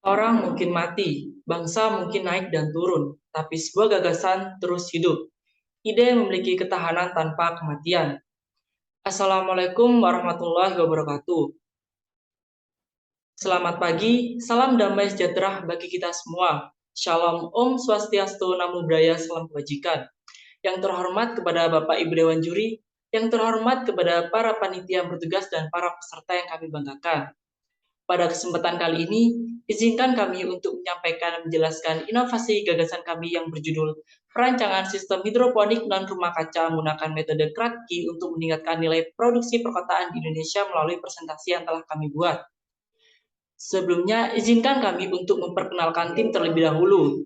Orang mungkin mati, bangsa mungkin naik dan turun, tapi sebuah gagasan terus hidup. Ide memiliki ketahanan tanpa kematian. Assalamualaikum warahmatullahi wabarakatuh. Selamat pagi, salam damai sejahtera bagi kita semua. Shalom Om Swastiastu, Namo Buddhaya, salam kebajikan. Yang terhormat kepada Bapak Ibu Dewan Juri, yang terhormat kepada para panitia yang bertugas dan para peserta yang kami banggakan. Pada kesempatan kali ini, izinkan kami untuk menyampaikan dan menjelaskan inovasi gagasan kami yang berjudul Perancangan Sistem Hidroponik Non-Rumah Kaca menggunakan metode Kratky untuk meningkatkan nilai produksi perkotaan di Indonesia melalui presentasi yang telah kami buat. Sebelumnya, izinkan kami untuk memperkenalkan tim terlebih dahulu.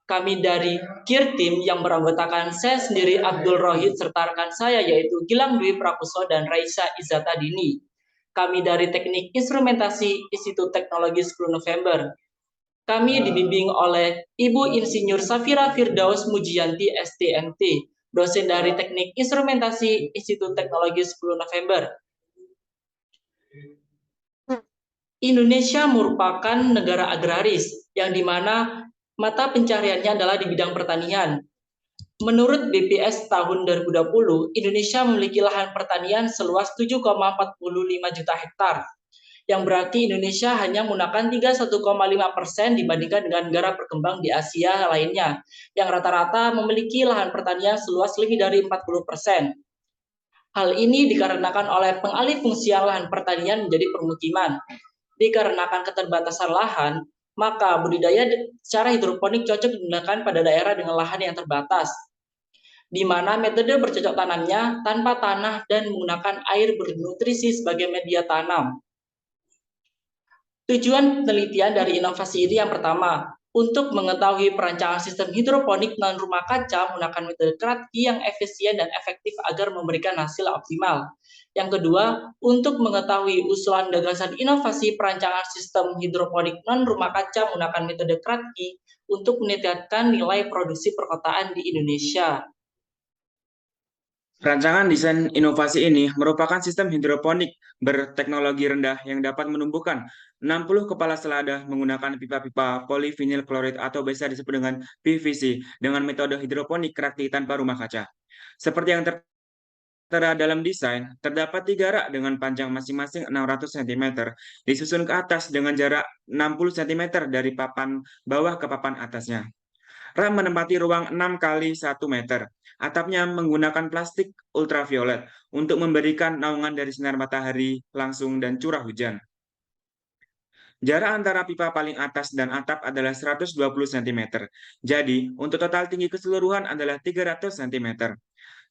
Kami dari KIR Team yang beranggotakan saya sendiri Abdul Rohid serta rekan saya yaitu Gilang Dwi Prakuso dan Raisa Izata Dini. Kami dari Teknik Instrumentasi Institut Teknologi 10 November. Kami dibimbing oleh Ibu Insinyur Safira Firdaus Mujianti STMT, dosen dari Teknik Instrumentasi Institut Teknologi 10 November. Indonesia merupakan negara agraris yang dimana mata pencahariannya adalah di bidang pertanian. Menurut BPS tahun 2020, Indonesia memiliki lahan pertanian seluas 7,45 juta hektar, yang berarti Indonesia hanya menggunakan 31,5% dibandingkan dengan negara berkembang di Asia lainnya, yang rata-rata memiliki lahan pertanian seluas lebih dari 40%. Hal ini dikarenakan oleh pengalih fungsian lahan pertanian menjadi permukiman. Dikarenakan keterbatasan lahan, maka budidaya secara hidroponik cocok digunakan pada daerah dengan lahan yang terbatas, di mana metode bercocok tanamnya tanpa tanah dan menggunakan air bernutrisi sebagai media tanam. Tujuan penelitian dari inovasi ini yang pertama, untuk mengetahui perancangan sistem hidroponik non-rumah kaca menggunakan metode Kratky yang efisien dan efektif agar memberikan hasil optimal. Yang kedua, untuk mengetahui usulan gagasan inovasi perancangan sistem hidroponik non-rumah kaca menggunakan metode Kratky untuk meningkatkan nilai produksi perkotaan di Indonesia. Rancangan desain inovasi ini merupakan sistem hidroponik berteknologi rendah yang dapat menumbuhkan 60 kepala selada menggunakan pipa-pipa polivinil klorid atau biasa disebut dengan PVC dengan metode hidroponik Kratky tanpa rumah kaca. Seperti yang tertera dalam desain, terdapat 3 rak dengan panjang masing-masing 600 cm, disusun ke atas dengan jarak 60 cm dari papan bawah ke papan atasnya. Rak menempati ruang 6 kali 1 meter. Atapnya menggunakan plastik ultraviolet untuk memberikan naungan dari sinar matahari langsung dan curah hujan. Jarak antara pipa paling atas dan atap adalah 120 cm. Jadi, untuk total tinggi keseluruhan adalah 300 cm.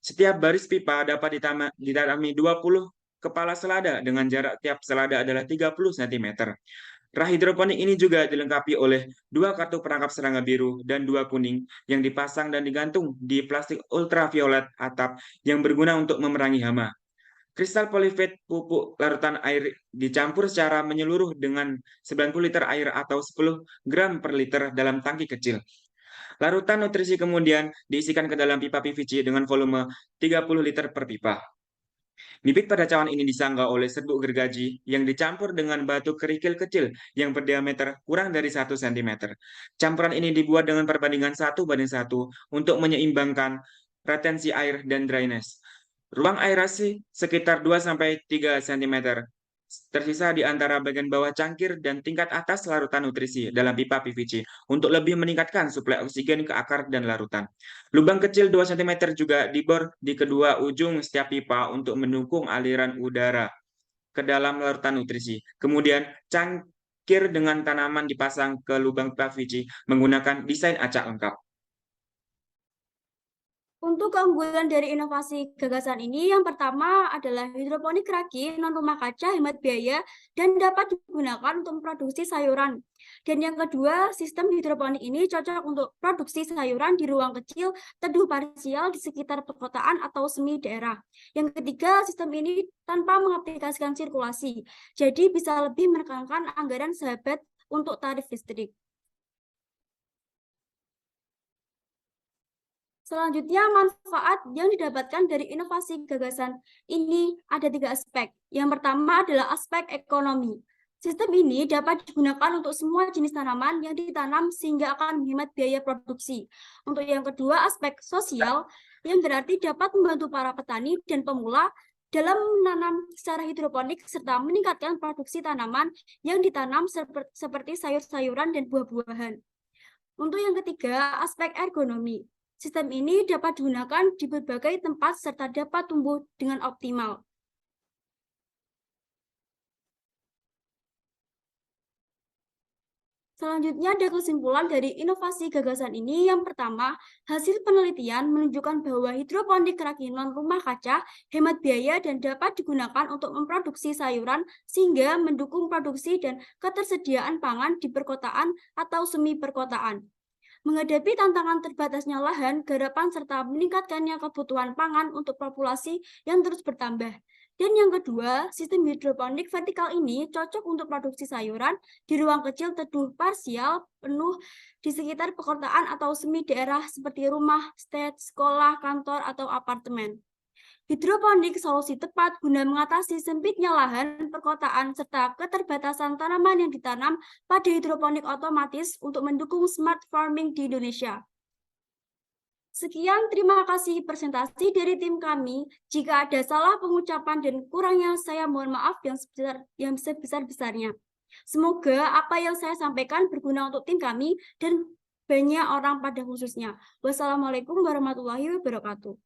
Setiap baris pipa dapat ditanami 20 kepala selada dengan jarak tiap selada adalah 30 cm. Rak hidroponik ini juga dilengkapi oleh 2 kartu perangkap serangga biru dan 2 kuning yang dipasang dan digantung di plastik ultraviolet atap yang berguna untuk memerangi hama. Kristal polifat pupuk larutan air dicampur secara menyeluruh dengan 90 liter air atau 10 gram per liter dalam tangki kecil. Larutan nutrisi kemudian diisikan ke dalam pipa PVC dengan volume 30 liter per pipa. Bibit pada cawan ini disanggah oleh serbuk gergaji yang dicampur dengan batu kerikil kecil yang berdiameter kurang dari 1 cm. Campuran ini dibuat dengan perbandingan 1:1 untuk menyeimbangkan retensi air dan dryness. Ruang aerasi sekitar 2-3 cm tersisa di antara bagian bawah cangkir dan tingkat atas larutan nutrisi dalam pipa PVC untuk lebih meningkatkan suplai oksigen ke akar dan larutan. Lubang kecil 2 cm juga dibor di kedua ujung setiap pipa untuk mendukung aliran udara ke dalam larutan nutrisi. Kemudian, cangkir dengan tanaman dipasang ke lubang pipa PVC menggunakan desain acak lengkap. Untuk keunggulan dari inovasi gagasan ini, yang pertama adalah hidroponik Kratky non-rumah kaca hemat biaya dan dapat digunakan untuk memproduksi sayuran. Dan yang kedua, sistem hidroponik ini cocok untuk produksi sayuran di ruang kecil, teduh parsial di sekitar perkotaan atau semi daerah. Yang ketiga, sistem ini tanpa mengaplikasikan sirkulasi, jadi bisa lebih menekankan anggaran sahabat untuk tarif listrik. Selanjutnya, manfaat yang didapatkan dari inovasi gagasan ini ada 3 aspek. Yang pertama adalah aspek ekonomi. Sistem ini dapat digunakan untuk semua jenis tanaman yang ditanam sehingga akan menghemat biaya produksi. Untuk yang kedua, aspek sosial yang berarti dapat membantu para petani dan pemula dalam menanam secara hidroponik serta meningkatkan produksi tanaman yang ditanam seperti sayur-sayuran dan buah-buahan. Untuk yang ketiga, aspek ergonomi. Sistem ini dapat digunakan di berbagai tempat serta dapat tumbuh dengan optimal. Selanjutnya ada kesimpulan dari inovasi gagasan ini. Yang pertama, hasil penelitian menunjukkan bahwa hidroponik kerakinan rumah kaca hemat biaya dan dapat digunakan untuk memproduksi sayuran sehingga mendukung produksi dan ketersediaan pangan di perkotaan atau semi perkotaan. Menghadapi tantangan terbatasnya lahan, garapan, serta meningkatkannya kebutuhan pangan untuk populasi yang terus bertambah. Dan yang kedua, sistem hidroponik vertikal ini cocok untuk produksi sayuran di ruang kecil teduh parsial penuh di sekitar perkotaan atau semi daerah seperti rumah, state, sekolah, kantor, atau apartemen. Hidroponik solusi tepat guna mengatasi sempitnya lahan perkotaan serta keterbatasan tanaman yang ditanam pada hidroponik otomatis untuk mendukung smart farming di Indonesia. Sekian, terima kasih presentasi dari tim kami. Jika ada salah pengucapan dan kurangnya, saya mohon maaf yang sebesar-besarnya. Semoga apa yang saya sampaikan berguna untuk tim kami dan banyak orang pada khususnya. Wassalamualaikum warahmatullahi wabarakatuh.